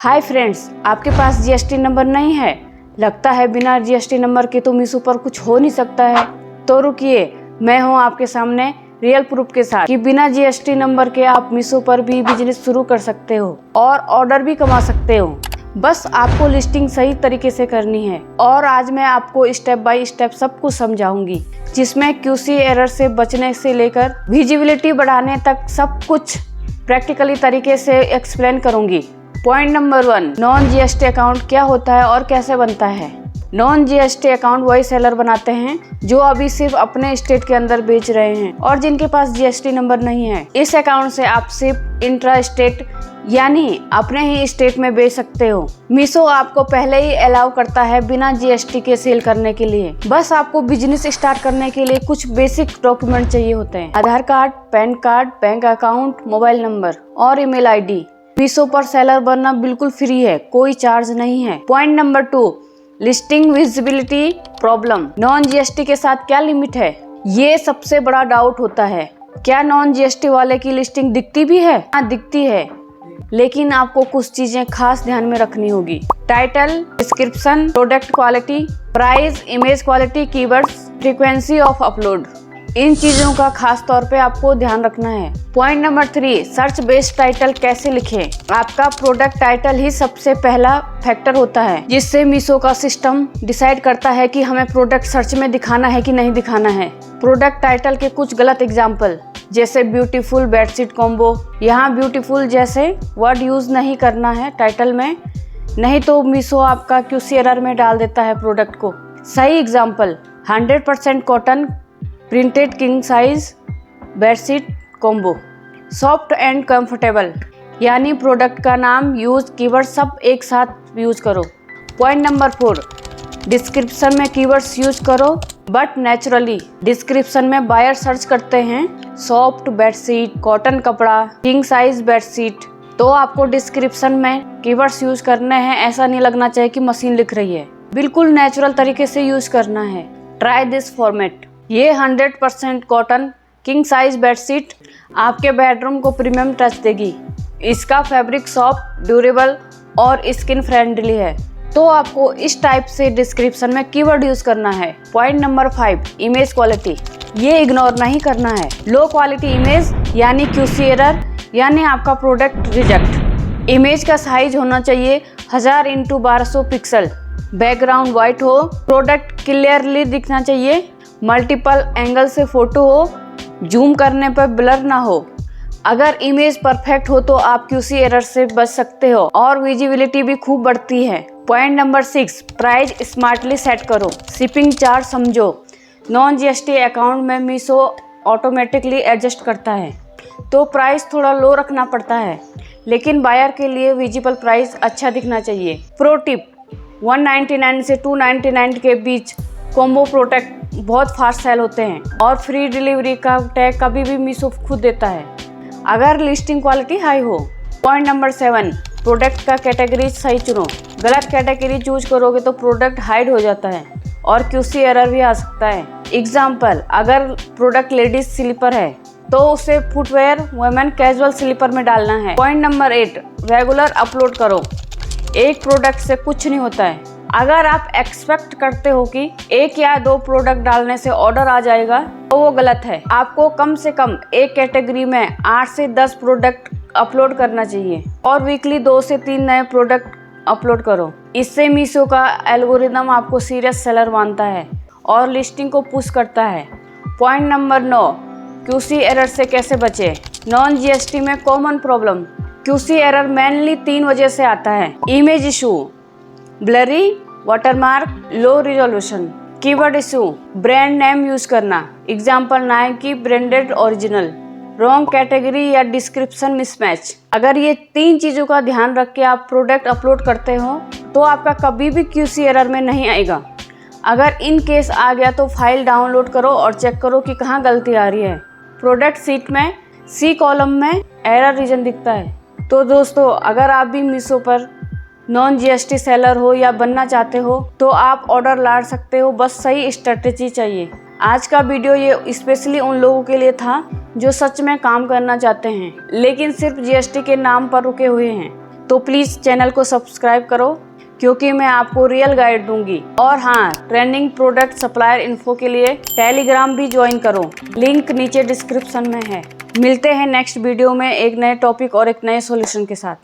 Hi friends, आपके पास GST number नहीं है? लगता है बिना जीएसटी नंबर के तो मीशो पर कुछ हो नहीं सकता है। तो रुकिए, मैं हूं आपके सामने रियल प्रूफ के साथ कि बिना जीएसटी नंबर के आप मीशो पर भी बिजनेस शुरू कर सकते हो और ऑर्डर भी कमा सकते हो। बस आपको लिस्टिंग सही तरीके से करनी है और आज मैं आपको स्टेप बाय स्टेप सब कुछ समझाऊंगी, जिसमें क्यूसी एरर से बचने से लेकर विजिबिलिटी बढ़ाने तक सब कुछ प्रैक्टिकली तरीके से एक्सप्लेन करूंगी। Point number 1, non GST account क्या होता है और कैसे बनता है। नॉन जीएसटी अकाउंट वही सेलर बनाते हैं जो अभी सिर्फ अपने स्टेट के अंदर बेच रहे हैं और जिनके पास जीएसटी नंबर नहीं है। इस अकाउंट से आप सिर्फ इंट्रा स्टेट यानी अपने ही स्टेट में बेच सकते हो। मीशो आपको पहले ही अलाउ करता है बिना जीएसटी के सेल करने के लिए। बस आपको बिजनेस स्टार्ट करने के लिए कुछ बेसिक डॉक्यूमेंट चाहिए होते हैं: Aadhaar card, PAN card, bank account, mobile number और ईमेल आईडी। मीशो पर सेलर बनना बिल्कुल फ्री है, कोई चार्ज नहीं है। Point number 2, listing visibility problem. Non GST के साथ क्या लिमिट है, ये सबसे बड़ा डाउट होता है। क्या नॉन जीएसटी वाले की लिस्टिंग दिखती भी है? हाँ, दिखती है, लेकिन आपको कुछ चीजें खास ध्यान में रखनी होगी। Title, description, product quality, price, image quality, keywords, frequency of upload, इन चीजों का खास तौर पे आपको ध्यान रखना है। Point number 3, search based title कैसे लिखें। आपका प्रोडक्ट टाइटल ही सबसे पहला फैक्टर होता है जिससे मीशो का सिस्टम डिसाइड करता है कि हमें प्रोडक्ट सर्च में दिखाना है कि नहीं दिखाना है। प्रोडक्ट टाइटल के कुछ गलत एग्जाम्पल जैसे ब्यूटीफुल बेडशीट कॉम्बो। यहाँ ब्यूटीफुल जैसे वर्ड यूज नहीं करना है टाइटल में, नहीं तो मीशो आपका क्यूसी एरर में डाल देता है प्रोडक्ट को। सही example: 100% cotton printed king size bedsheet combo. Soft and comfortable, यानी प्रोडक्ट का नाम, यूज, कीवर्ड सब एक साथ यूज करो। पॉइंट नंबर 4, डिस्क्रिप्शन में कीवर्ड्स यूज करो बट नेचुरली। डिस्क्रिप्शन में बायर सर्च करते हैं सॉफ्ट बेडशीट, कॉटन कपड़ा, किंग साइज बेडशीट, तो आपको डिस्क्रिप्शन में कीवर्ड्स यूज करने हैं। ऐसा नहीं लगना चाहिए कि मशीन लिख रही है, बिल्कुल नेचुरल तरीके से यूज करना है। ट्राई दिस फॉर्मेट, ये 100% कॉटन किंग साइज बेडशीट आपके बेडरूम को प्रीमियम टच देगी। इसका फैब्रिक सॉफ्ट, ड्यूरेबल और स्किन फ्रेंडली है। तो आपको इस टाइप से डिस्क्रिप्शन में कीवर्ड यूज करना है। पॉइंट नंबर 5, इमेज क्वालिटी, ये इग्नोर नहीं करना है। लो क्वालिटी इमेज यानी क्यूसी एरर, यानी आपका प्रोडक्ट रिजेक्ट। इमेज का साइज होना चाहिए 1000 × 1200 पिक्सल, बैकग्राउंड व्हाइट हो, प्रोडक्ट क्लियरली दिखना चाहिए, मल्टीपल एंगल से फोटो हो, जूम करने पर ब्लर ना हो। अगर इमेज परफेक्ट हो तो आप क्यूसी एरर से बच सकते हो और विजिबिलिटी भी खूब बढ़ती है। Point number 6, price smartly set करो। शिपिंग चार्ज समझो। नॉन जीएसटी अकाउंट में मीशो ऑटोमेटिकली एडजस्ट करता है, तो प्राइस थोड़ा लो रखना पड़ता है, लेकिन बायर के लिए विजिबल प्राइस अच्छा दिखना चाहिए। प्रो टिप: 199 से 299 के बीच कॉम्बो प्रोडक्ट बहुत फास्ट सेल होते हैं और फ्री डिलीवरी का टैग कभी भी मीशो खुद देता है अगर लिस्टिंग क्वालिटी हाई हो। पॉइंट नंबर 7, प्रोडक्ट का कैटेगरी सही चुनो। गलत कैटेगरी चूज करोगे तो प्रोडक्ट हाइड हो जाता है और क्यूसी एरर भी आ सकता है। एग्जाम्पल: अगर प्रोडक्ट लेडीज स्लीपर है तो उसे फुटवेयर, वुमेन कैजुअल स्लीपर में डालना है। पॉइंट नंबर 8, रेगुलर अपलोड करो। एक प्रोडक्ट से कुछ नहीं होता है। अगर आप एक्सपेक्ट करते हो कि 1 या 2 प्रोडक्ट डालने से ऑर्डर आ जाएगा तो वो गलत है। आपको कम से कम एक कैटेगरी में 8 से 10 प्रोडक्ट अपलोड करना चाहिए और वीकली 2 से 3 नए प्रोडक्ट अपलोड करो। इससे मीशो का एल्गोरिदम आपको सीरियस सेलर मानता है और लिस्टिंग को पुश करता है। पॉइंट नंबर 9, क्यूसी एरर से कैसे बचे। नॉन जीएसटी में common problem QC error mainly 3 वजह से आता है: image issue, blurry, watermark, low resolution, keyword issue, brand name use करना, example Nike branded original, wrong category या डिस्क्रिप्शन मिसमैच। अगर ये 3 चीज़ों का ध्यान रख के आप प्रोडक्ट अपलोड करते हो तो आपका कभी भी क्यूसी एरर में नहीं आएगा। अगर इन केस आ गया तो फाइल डाउनलोड करो और चेक करो कि कहाँ गलती आ रही है। प्रोडक्ट सीट में सी कॉलम में एरर रीजन दिखता है। तो दोस्तों, अगर आप भी मीशो पर नॉन जीएसटी सेलर हो या बनना चाहते हो तो आप ऑर्डर ला सकते हो, बस सही स्ट्रेटेजी चाहिए। आज का वीडियो ये स्पेशली उन लोगों के लिए था जो सच में काम करना चाहते हैं लेकिन सिर्फ जीएसटी के नाम पर रुके हुए हैं। तो प्लीज़ चैनल को सब्सक्राइब करो, क्योंकि मैं आपको रियल गाइड दूंगी। और हाँ, ट्रेंडिंग प्रोडक्ट सप्लायर इन्फो के लिए टेलीग्राम भी ज्वाइन करो, लिंक नीचे डिस्क्रिप्शन में है। मिलते हैं नेक्स्ट वीडियो में एक नए टॉपिक और एक नए सॉल्यूशन के साथ।